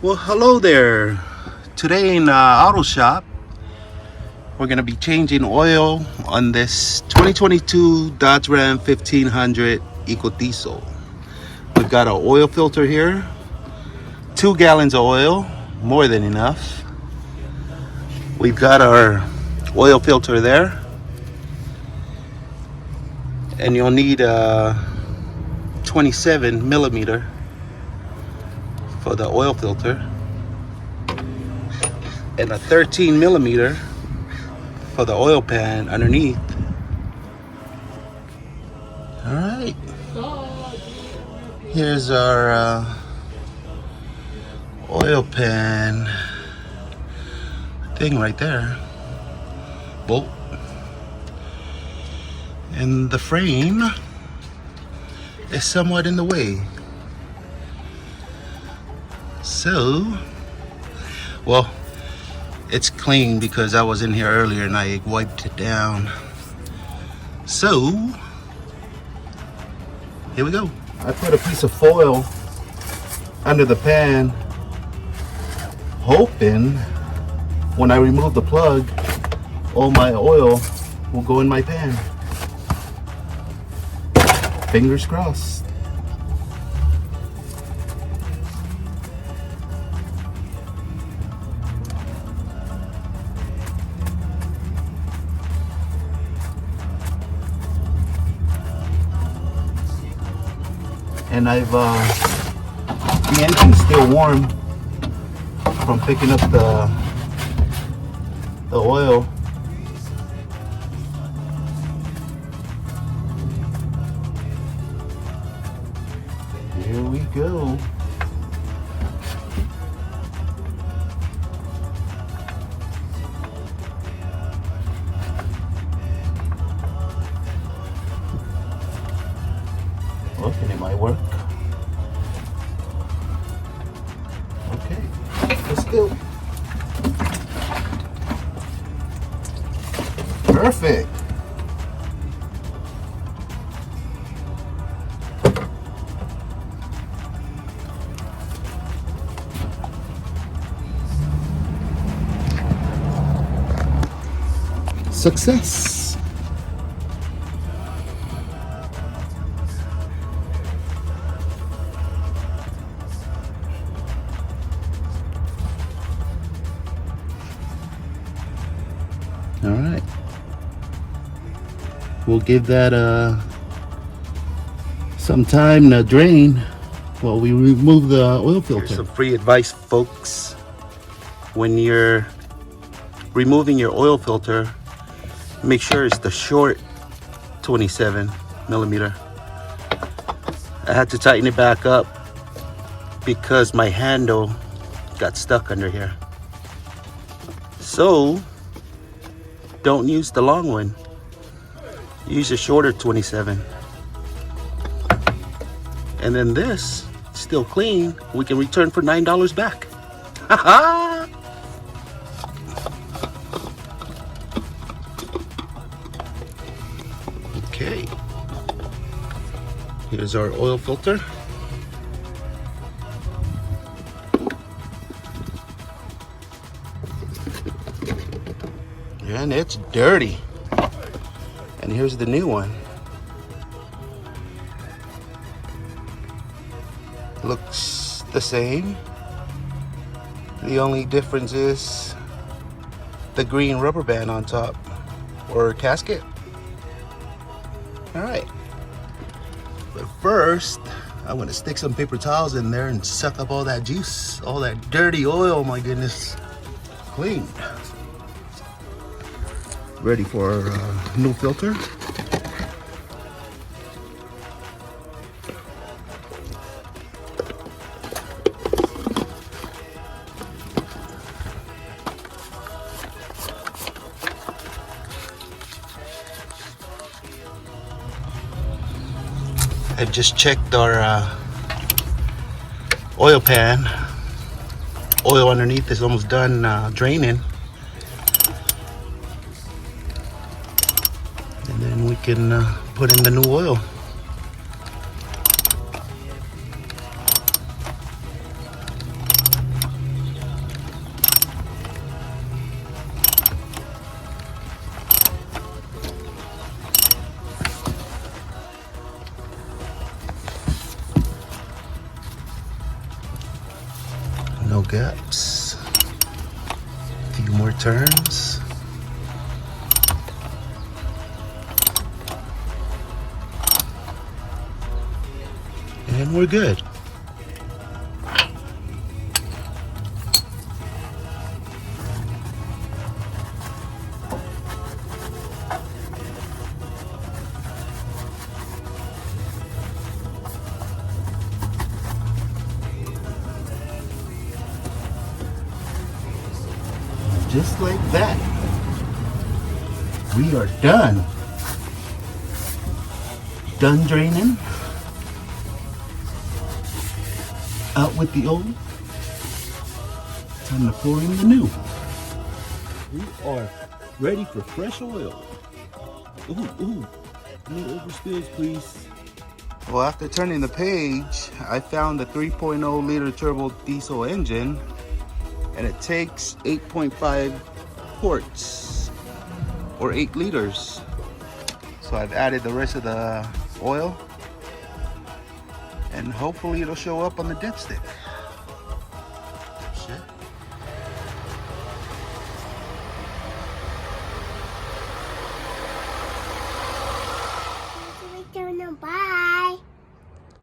Well, hello there. Today in auto shop, we're gonna be changing oil on this 2022 Dodge Ram 1500 EcoDiesel. We've got an oil filter here, 2 gallons of oil, more than enough. We've got our oil filter there, and you'll need a 27 millimeter for the oil filter and a 13 millimeter for the oil pan underneath. All right, here's our oil pan thing right there, bolt, and the frame is somewhat in the way. So, well, it's clean because I was in here earlier and I wiped it down. So, here we go. I put a piece of foil under the pan, hoping when I remove the plug, all my oil will go in my pan. Fingers crossed. And the engine's still warm from picking up the oil. Here we go. Look, and it might work. Okay, let's go. Perfect. Success. All right, we'll give that some time to drain while we remove the oil filter. Here's some free advice, folks. When you're removing your oil filter, make sure it's the short 27 millimeter. I had to tighten it back up because my handle got stuck under here. So don't use the long one. Use a shorter 27. And then this, still clean, we can return for $9 back. Haha! Okay. Here's our oil filter. And it's dirty. And here's the new one. Looks the same. The only difference is the green rubber band on top, or gasket. All right. But first, I'm gonna stick some paper towels in there and suck up all that juice, all that dirty oil. My goodness, clean. Ready for our new filter. I've just checked our oil pan. Oil underneath is almost done draining. And then we can put in the new oil. No gaps. A few more turns. And we're good. Just like that, we are done. Done draining. Out with the old. Time to pour in the new. We are ready for fresh oil. Ooh, no overspills, please. Well, after turning the page, I found the 3.0 liter turbo diesel engine, and it takes 8.5 quarts or 8 liters. So I've added the rest of the oil, and hopefully it'll show up on the dipstick.